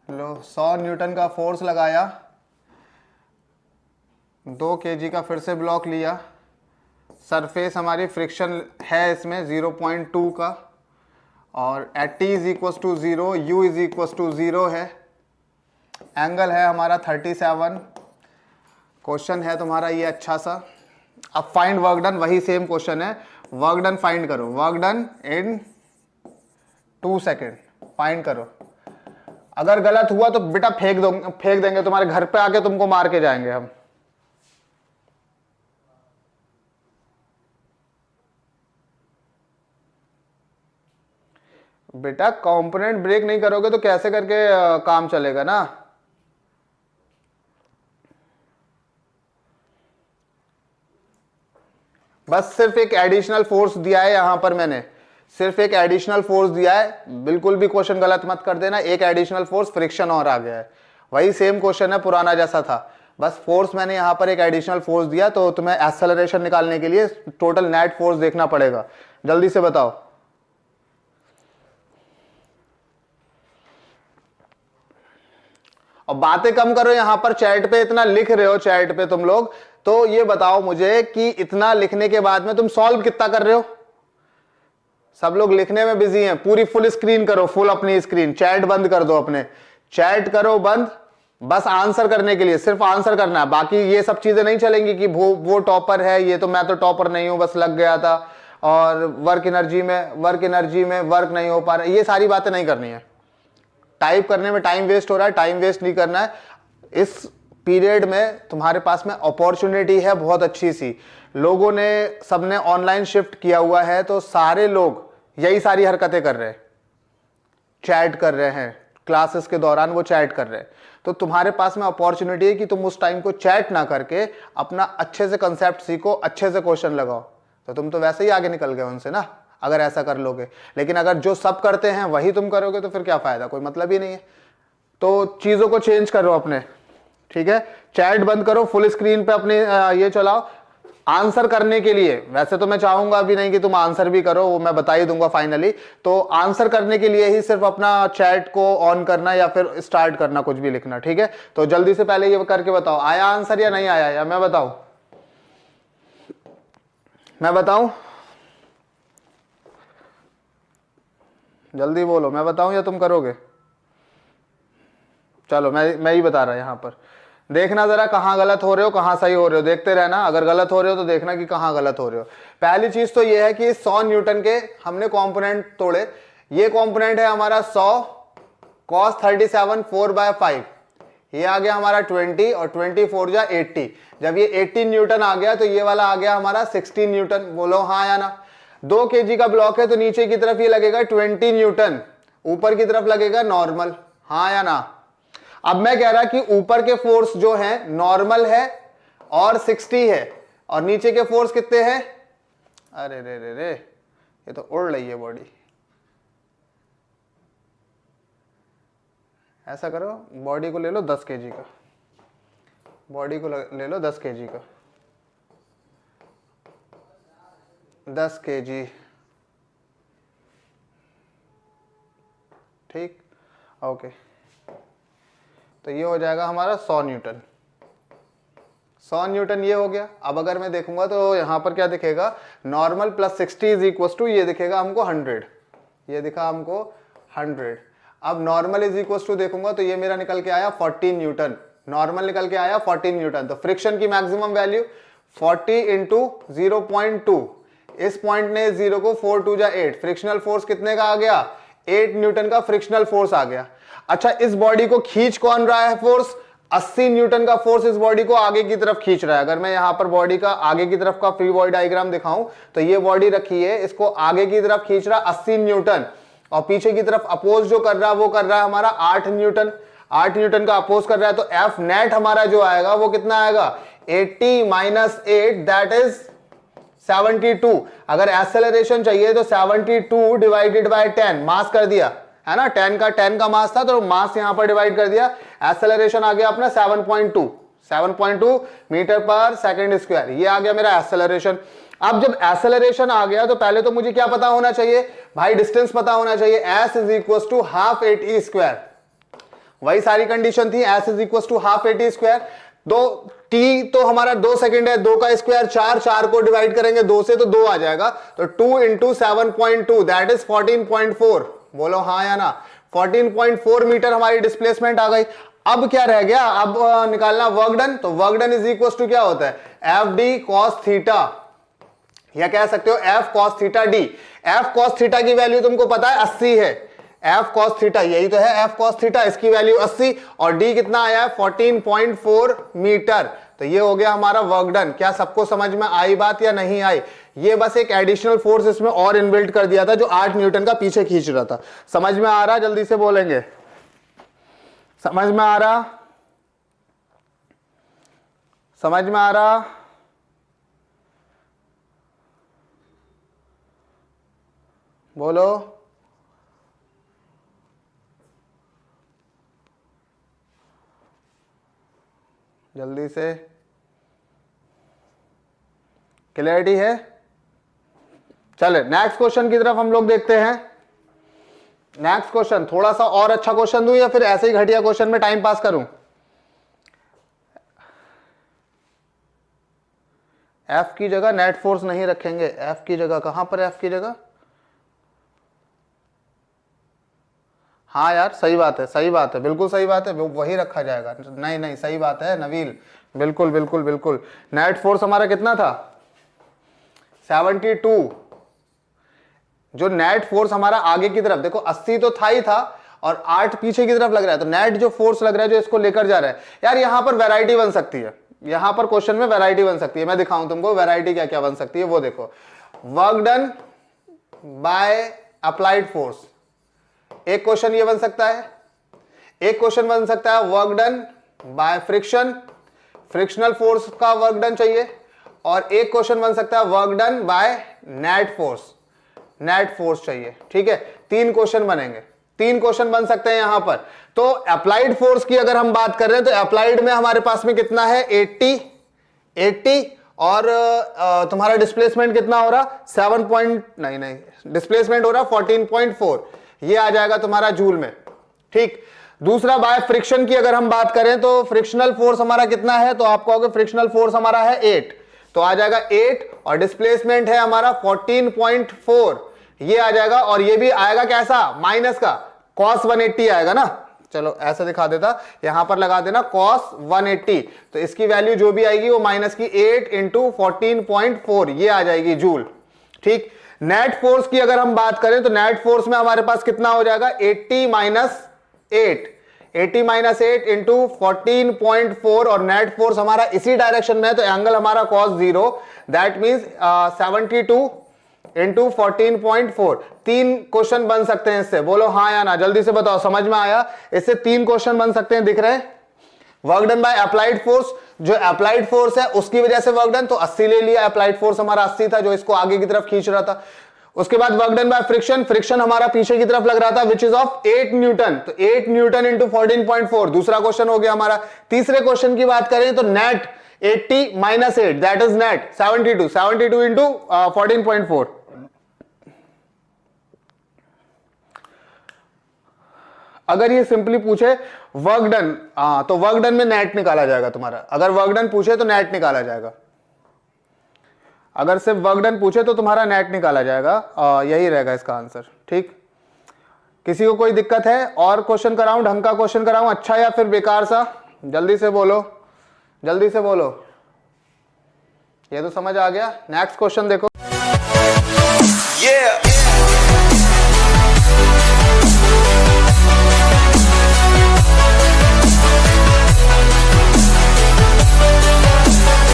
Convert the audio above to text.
लो 100 Newton का force लगाया, 2 kg का फिर से ब्लॉक लिया, सरफेस हमारी फ्रिक्शन है इसमें 0.2 का, और at t is equal to 0, u is equal to 0 है, एंगल है हमारा 37। क्वेश्चन है तुम्हारा ये अच्छा सा। अब फाइंड वर्क डन, वही सेम क्वेश्चन है, वर्क डन फाइंड करो, work done in 2 second find करो। अगर गलत हुआ तो बेटा फेंक देंगे, तुम्हारे घर पे आके तुमको मार के जाएंगे हम। बेटा कंपोनेंट ब्रेक नहीं करोगे तो कैसे करके काम चलेगा ना। बस सिर्फ एक एडिशनल फोर्स दिया है यहां पर, मैंने सिर्फ एक एडिशनल फोर्स दिया है, बिल्कुल भी क्वेश्चन गलत मत कर देना। एक एडिशनल फोर्स फ्रिक्शन और आ गया है, वही सेम क्वेश्चन है पुराना जैसा था, बस फोर्स मैंने यहां पर एक एडिशनल फोर्स दिया। तो तुम्हें एक्सेलरेशन निकालने के लिए टोटल नेट फोर्स देखना पड़ेगा। जल्दी से बताओ। और बातें कम करो, यहां पर चैट पे इतना लिख रहे हो, चैट पे तुम लोग, तो ये बताओ मुझे कि इतना लिखने के बाद में तुम सॉल्व कितना कर रहे हो। सब लोग लिखने में बिजी हैं, पूरी फुल स्क्रीन करो, फुल अपनी स्क्रीन, चैट बंद कर दो, अपने चैट करो बंद, बस आंसर करने के लिए, सिर्फ आंसर करना है। बाकी ये सब चीजें नहीं चलेंगी कि वो टॉपर है, ये तो मैं तो टॉपर नहीं हूं, बस लग गया था, और वर्क एनर्जी में वर्क नहीं हो पा रहा, ये सारी बातें नहीं करनी है। टाइप करने में टाइम वेस्ट हो रहा है, टाइम वेस्ट नहीं करना है। इस पीरियड में तुम्हारे पास में अपॉर्चुनिटी है बहुत अच्छी सी, लोगों ने सबने ऑनलाइन शिफ्ट किया हुआ है, तो सारे लोग यही सारी हरकतें कर रहे हैं, चैट कर रहे हैं, क्लासेस के दौरान वो चैट कर रहे हैं। तो तुम्हारे पास में अपॉर्चुनिटी है कि तुम उस टाइम को चैट ना करके अपना अच्छे से कंसेप्ट सीखो, अच्छे से क्वेश्चन लगाओ, तो तुम तो वैसे ही आगे निकल गए उनसे ना, अगर ऐसा कर लोगे। लेकिन अगर जो सब करते हैं वही तुम करोगे तो फिर क्या फायदा, कोई मतलब ही नहीं है। तो चीजों को चेंज करो अपने, ठीक है। चैट बंद करो, फुल स्क्रीन पे अपने ये चलाओ। आंसर करने के लिए वैसे तो मैं चाहूंगा भी नहीं कि तुम आंसर भी करो, वो मैं बता ही दूंगा फाइनली। तो आंसर करने के लिए ही सिर्फ अपना चैट को ऑन करना या फिर स्टार्ट करना, कुछ भी लिखना, ठीक है। तो जल्दी से पहले ये करके बताओ, आया आंसर या नहीं आया, या मैं बताऊं? मैं बताऊं? जल्दी बोलो, मैं बताऊं या तुम करोगे? चलो मैं ही बता रहा यहां पर। देखना जरा कहां गलत हो रहे हो, कहां सही हो रहे हो, देखते रहना। अगर गलत हो रहे हो तो देखना कि कहां गलत हो रहे हो। पहली चीज तो ये है कि 100 न्यूटन के हमने कंपोनेंट तोड़े। ये कंपोनेंट है हमारा 100 cos 37 4/5, ये आ गया हमारा 20, और 24 जा 80। जब ये 18 न्यूटन आ गया तो ये वाला आ गया हमारा 16 न्यूटन। बोलो हाँ या ना। 2 kg का ब्लॉक है तो नीचे की तरफ ये लगेगा 20 न्यूटन, ऊपर की तरफ लगेगा नॉर्मल, हाँ या ना। अब मैं कह रहा कि ऊपर के फोर्स जो है नॉर्मल है और 60 है, और नीचे के फोर्स कितने हैं? अरे रे रे रे, ये तो उड़ रही है बॉडी। ऐसा करो, बॉडी को ले लो 10 kg का, बॉडी को ले लो 10 kg का, 10 kg, ठीक, ओके। तो ये हो जाएगा हमारा 100 न्यूटन। 100 न्यूटन ये हो गया। अब अगर मैं देखूंगा तो यहां पर क्या दिखेगा, normal plus 60 is equal to, ये दिखेगा हमको 100, ये दिखा हमको 100। अब नॉर्मल इज इक्वल टू देखूंगा तो ये मेरा निकल के आया 14 न्यूटन, नॉर्मल निकल के आया 14 न्यूटन। तो फ्रिक्शन की मैक्सिमम वैल्यू 40 इंटू 0.2, इस पॉइंट ने 0 को 4 2 जा 8, फ्रिक्शनल फोर्स कितने का आ गया? 8 न्यूटन का फ्रिक्शनल फोर्स आ गया। अच्छा, इस बॉडी को खींच कौन रहा है फोर्स? 80 न्यूटन का फोर्स इस बॉडी को आगे की तरफ खींच रहा है। अगर मैं यहां पर बॉडी का आगे की तरफ का फ्री बॉडी डायग्राम दिखाऊं तो ये बॉडी रखी है, इसको आगे की तरफ खींच रहा 80 न्यूटन, और पीछे की तरफ अपोज जो कर रहा है वो कर रहा है हमारा 8 न्यूटन। 8 न्यूटन का अपोज कर रहा है, तो एफ नेट हमारा जो आएगा वो कितना आएगा? 80 माइनस 8 दैट इज 72। अगर एक्सेलरेशन चाहिए तो 72 डिवाइडेड बाय 10, मास कर दिया है ना, 10 का मास था तो मास यहां पर डिवाइड कर दिया, एक्सेलरेशन आ गया अपना 7.2 मीटर पर सेकंड स्क्वायर, ये आ गया मेरा एक्सेलरेशन। अब जब एक्सेलरेशन आ गया तो पहले तो मुझे क्या पता होना चाहिए भाई? डिस्टेंस पता होना चाहिए। s is equal to half 8e square, वही सारी कंडीशन थी, s is equal to half AT square. दो t तो हमारा 2 सेकंड है, 2 का स्क्वायर 4, 4 को डिवाइड करेंगे 2 से तो 2 आ जाएगा, तो 2 इंटू 7.2 दैट इज 14.4। बोलो हाँ या ना। 14.4 मीटर हमारी डिस्प्लेसमेंट आ गई। अब क्या रह गया, अब निकालना वर्क डन। तो work done is equal to क्या होता है, एफ डी कॉस थीटा, या कह सकते हो F cos theta D. F cos theta की वैल्यू तुमको पता है 80 है, एफ कॉस थीटा यही तो है एफ कॉस थीटा, इसकी वैल्यू 80 और डी कितना आया है 14.4 मीटर। तो ये हो गया हमारा वर्क डन। क्या सबको समझ में आई बात या नहीं आई? ये बस एक एडिशनल फोर्स इसमें और इनबिल्ट कर दिया था जो 8 न्यूटन का पीछे खींच रहा था। समझ में आ रहा? जल्दी से बोलेंगे, समझ में आ रहा? समझ में आ रहा? बोलो। जल्दी से, क्लियरिटी है? चले नेक्स्ट क्वेश्चन की तरफ हम लोग देखते हैं। नेक्स्ट क्वेश्चन थोड़ा सा और अच्छा क्वेश्चन दूं या फिर ऐसे ही घटिया क्वेश्चन में टाइम पास करूं? एफ की जगह नेट फोर्स नहीं रखेंगे। एफ की जगह कहां पर, एफ की जगह, हाँ यार सही बात है, सही बात है, बिल्कुल सही बात है, वही रखा जाएगा। नहीं नहीं सही बात है नवील, बिल्कुल बिल्कुल बिल्कुल। नेट फोर्स हमारा कितना था 72। जो नेट फोर्स हमारा आगे की तरफ देखो 80 तो था ही था और 8 पीछे की तरफ लग रहा है, तो नेट जो फोर्स लग रहा है जो इसको लेकर जा रहा है, यार यहां पर वैरायटी बन सकती है, यहां पर क्वेश्चन में वैरायटी बन सकती है। मैं दिखाऊं तुमको वैरायटी क्या क्या बन सकती है, वो देखो। Work done by applied force, एक क्वेश्चन ये बन सकता है। एक क्वेश्चन बन सकता है work done by friction, frictional force का वर्क डन चाहिए। और एक क्वेश्चन बन सकता है work done by net force, net force चाहिए। ठीक है, 3 क्वेश्चन बनेंगे, 3 क्वेश्चन बन सकते हैं यहां पर। तो अप्लाइड फोर्स की अगर हम बात कर रहे हैं तो अप्लाइड में हमारे पास में कितना है 80 और तुम्हारा डिस्प्लेसमेंट कितना हो रहा 7 डिस्प्लेसमेंट हो रहा 14.4, ये आ जाएगा तुम्हारा जूल में। ठीक, दूसरा बाय फ्रिक्शन की अगर हम बात करें तो फ्रिक्शनल फोर्स हमारा कितना है, तो आप कहोगे फ्रिक्शनल फोर्स हमारा है 8, तो आ जाएगा 8 और डिस्प्लेसमेंट है हमारा 14.4, ये आ जाएगा। और ये भी आएगा कैसा, माइनस का, cos 180 आएगा ना। चलो ऐसे दिखा देता, यहां पर लगा देना cos 180, तो इसकी वैल्यू जो भी आएगी वो माइनस की 8 इंटू 14.4 ये आ जाएगी जूल। ठीक, नेट फोर्स की अगर हम बात करें तो नेट फोर्स में हमारे पास कितना हो जाएगा 80 माइनस 8 इंटू 14.4 और नेट फोर्स हमारा इसी डायरेक्शन में है तो एंगल हमारा cos 0 that means 72 into 14.4। 3 question बन सकते हैं इससे, बोलो हाँ या ना, जल्दी से बताओ समझ में आया? इससे 3 क्वेश्चन बन सकते हैं, दिख रहे हैं? Work done by applied force, जो अप्लाइड फोर्स है उसकी वजह से वर्क डन, तो 80 ले लिया, अप्लाइड फोर्स हमारा 80 था जो इसको आगे की तरफ खींच रहा था। उसके बाद work done by friction, friction हमारा पीछे की तरफ लग रहा था विच इज ऑफ 8 न्यूटन, तो 8 न्यूटन इंटू 14.4 दूसरा क्वेश्चन हो गया हमारा। तीसरे क्वेश्चन की बात करें तो net 80 minus 8 that is net 72 into 14.4। अगर ये सिंपली पूछे वर्क डन, तो वर्क डन में नेट निकाला जाएगा तुम्हारा। अगर वर्क डन पूछे तो नेट निकाला जाएगा, अगर सिर्फ वर्क डन पूछे तो तुम्हारा नेट निकाला जाएगा, यही रहेगा इसका आंसर। ठीक, किसी को कोई दिक्कत है? और क्वेश्चन कराऊं, ढंग का क्वेश्चन कराऊं, अच्छा या फिर बेकार सा? जल्दी से बोलो, जल्दी से बोलो। ये तो समझ आ गया। नेक्स्ट क्वेश्चन देखो।